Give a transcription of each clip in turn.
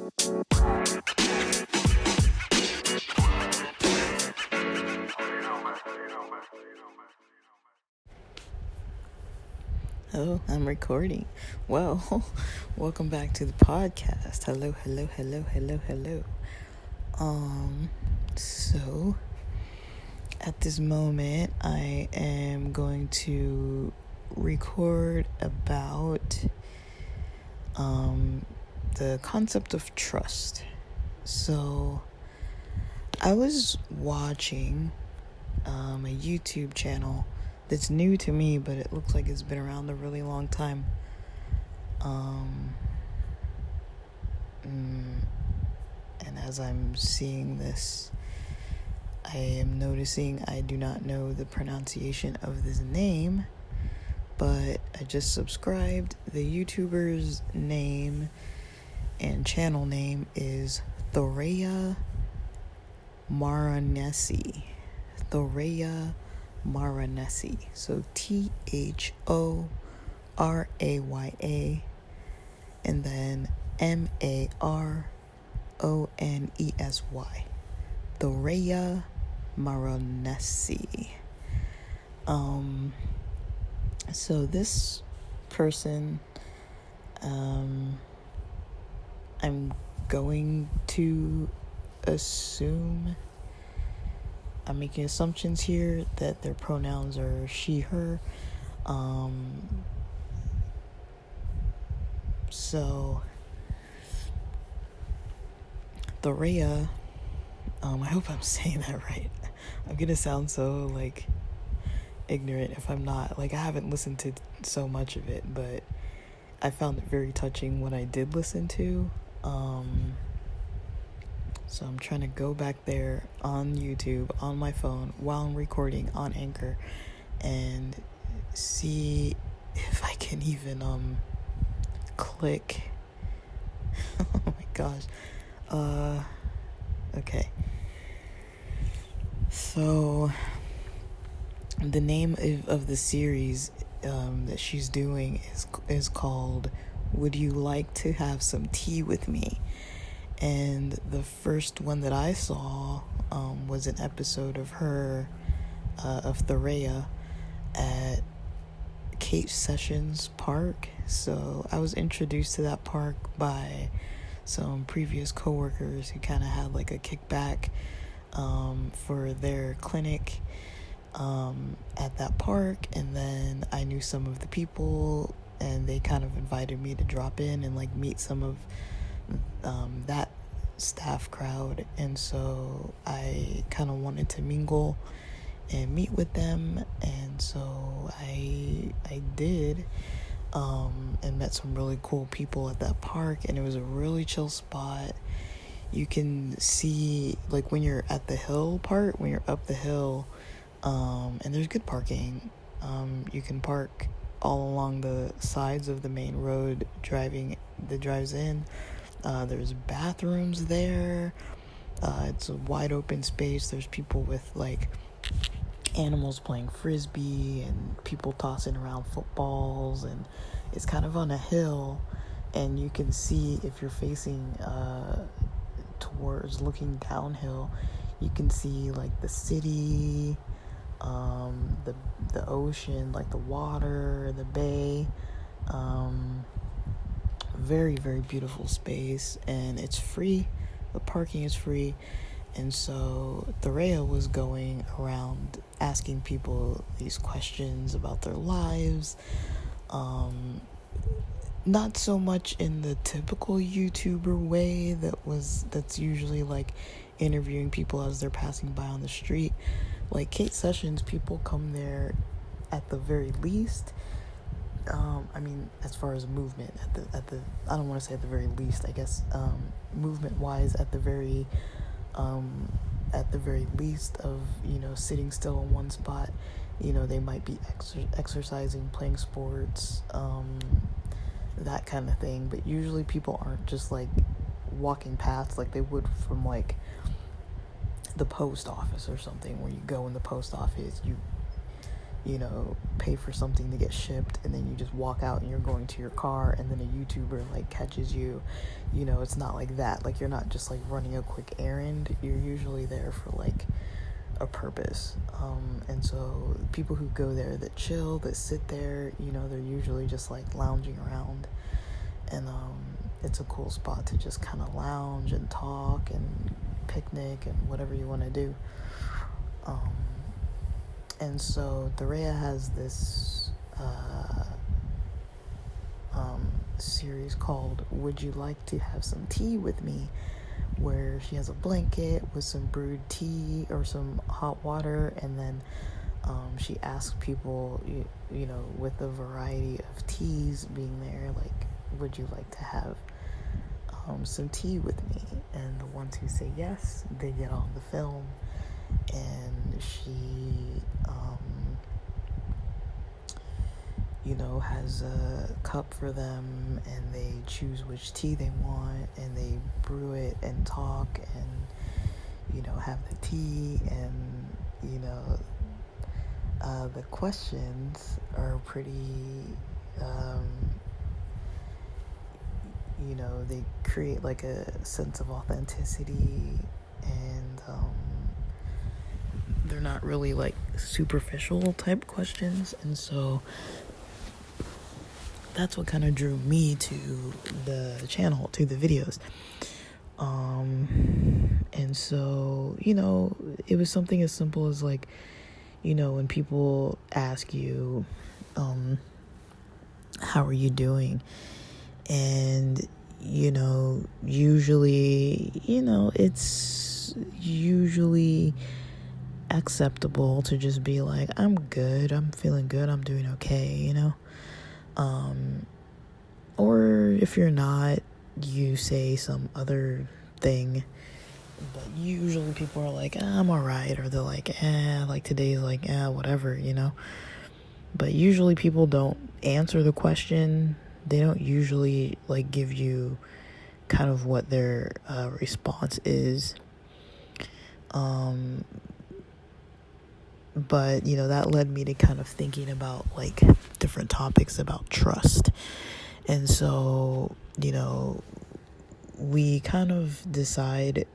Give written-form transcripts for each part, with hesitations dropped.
Oh, I'm recording. Well, welcome back to the podcast. Hello. So at this moment, I am going to record about the concept of trust. So I was watching a YouTube channel that's new to me, but it looks like it's been around a really long time. And as I'm seeing this, I am noticing I do not know the pronunciation of this name, but I just subscribed. The YouTuber's name and channel name is Thoraya Maronesy. Thoraya Maronesy. So Thoraya and then Maronesy. Thoray Maronesy. So this person, I'm going to assume, I'm making assumptions here that their pronouns are she, her. So Thoraya, I hope I'm saying that right. I'm gonna sound so ignorant if I'm not. I haven't listened to so much of it, but I found it very touching what I did listen to. So I'm trying to go back there on YouTube, on my phone, while I'm recording on Anchor, and see if I can even click. Oh my gosh. Okay. So the name of the series that she's doing is called "Would You Like to Have Some Tea with Me?" And the first one that I saw was an episode of her, of Thoraya, at Kate Sessions Park. So I was introduced to that park by some previous coworkers who kind of had a kickback for their clinic at that park, and then I knew some of the people, and they kind of invited me to drop in and meet some of that staff crowd, and so I kind of wanted to mingle and meet with them, and so I did, and met some really cool people at that park, and it was a really chill spot. You can see when you're at the hill part, when you're up the hill, and there's good parking. You can park all along the sides of the main road that drives in. There's bathrooms there. It's a wide open space. There's people with animals playing frisbee and people tossing around footballs, and it's kind of on a hill, and you can see, if you're facing towards looking downhill, you can see the city, the ocean, the water, the bay. Very, very beautiful space, and it's free. The parking is free. And so Thoraya was going around asking people these questions about their lives. Not so much in the typical YouTuber way that's usually interviewing people as they're passing by on the street. Kate Sessions, people come there at the very least. As far as movement, at the I don't want to say at the very least, I guess, movement wise, at the very least of, sitting still in one spot, they might be exercising, playing sports, that kind of thing. But usually people aren't just walking past like they would from the post office or something, where you go in the post office, you pay for something to get shipped, and then you just walk out and you're going to your car, and then a YouTuber like catches you. It's not like that. Like, you're not just like running a quick errand. You're usually there for like a purpose. And so people who go there that chill, that sit there, they're usually just like lounging around, and it's a cool spot to just kind of lounge and talk and picnic and whatever you want to do. And so Thoraya has this series called Would You Like to Have Some Tea With Me, where she has a blanket with some brewed tea or some hot water, and then she asks people, with a variety of teas being there, like, would you like to have some tea with me? And the ones who say yes, they get on the film, and she has a cup for them, and they choose which tea they want, and they brew it and talk and have the tea, and the questions are pretty they create like a sense of authenticity, and they're not really like superficial type questions. And so that's what kind of drew me to the channel, to the videos. And so, it was something as simple as like, when people ask you, how are you doing? And, usually, it's usually acceptable to just be like, I'm good, I'm feeling good, I'm doing okay, or if you're not, you say some other thing. But usually people are like, I'm alright, or they're like, like today's like, whatever, But usually people don't answer the question. They don't usually like give you kind of what their response is. But that led me to kind of thinking about like different topics about trust. And so we kind of decide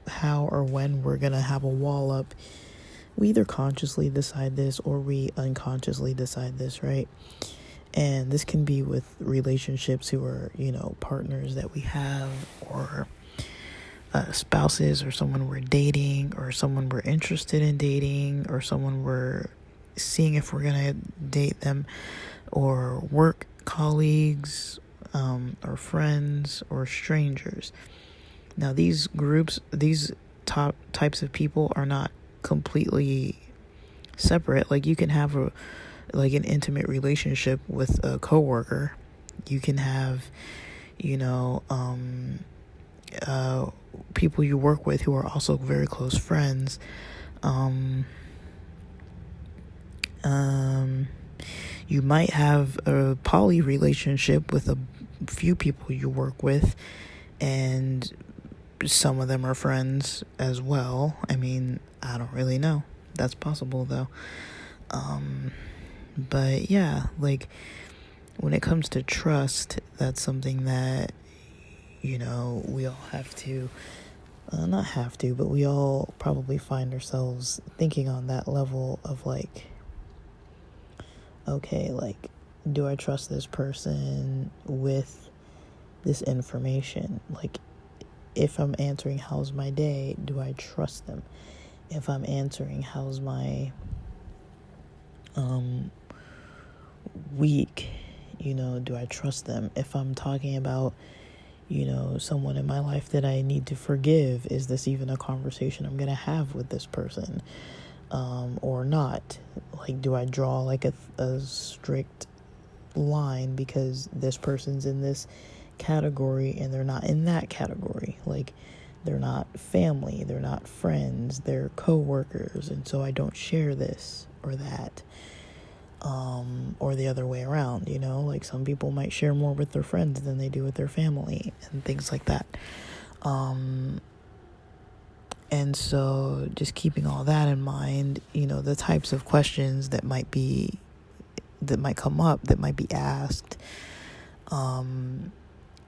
how or when we're gonna have a wall up. We either consciously decide this or we unconsciously decide this, right? And this can be with relationships who are partners that we have, or spouses, or someone we're dating, or someone we're interested in dating, or someone we're seeing if we're gonna date them, or work colleagues, or friends, or strangers. Now these groups, these types of people are not completely separate. Like, you can have an intimate relationship with a coworker. You can have people you work with who are also very close friends. You might have a poly relationship with a few people you work with, and some of them are friends as well. I mean, I don't really know. That's possible though. But yeah, like when it comes to trust, that's something that we all have to, not have to, but we all probably find ourselves thinking on that level of like, okay, like, do I trust this person with this information? Like, if I'm answering how's my day, do I trust them? If I'm answering how's my week, do I trust them? If I'm talking about someone in my life that I need to forgive, is this even a conversation I'm gonna have with this person, or not? Like, do I draw like a strict line because this person's in this category and they're not in that category? Like, they're not family, they're not friends, they're co-workers, and so I don't share this or that, or the other way around. Like, some people might share more with their friends than they do with their family, and things like that. And so just keeping all that in mind, the types of questions that might come up, that might be asked,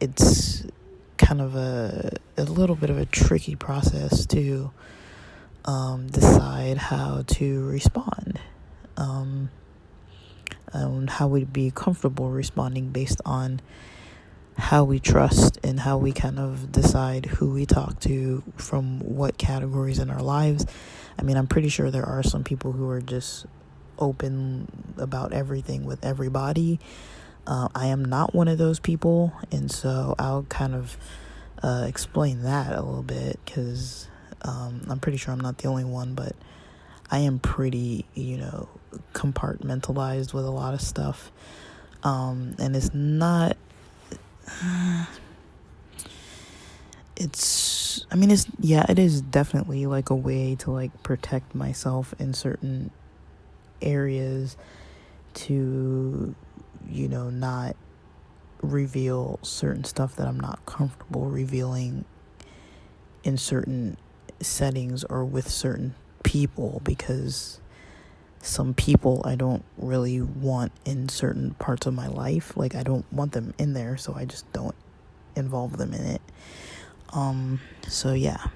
it's kind of a little bit of a tricky process to decide how to respond, and how we'd be comfortable responding based on how we trust and how we kind of decide who we talk to from what categories in our lives. I mean, I'm pretty sure there are some people who are just open about everything with everybody. I am not one of those people, and so I'll kind of explain that a little bit, because I'm pretty sure I'm not the only one, but I am pretty, compartmentalized with a lot of stuff, and it's not, it is definitely like a way to like protect myself in certain areas, to not reveal certain stuff that I'm not comfortable revealing in certain settings or with certain people, because some people I don't really want in certain parts of my life. Like, I don't want them in there, so I just don't involve them in it. So yeah.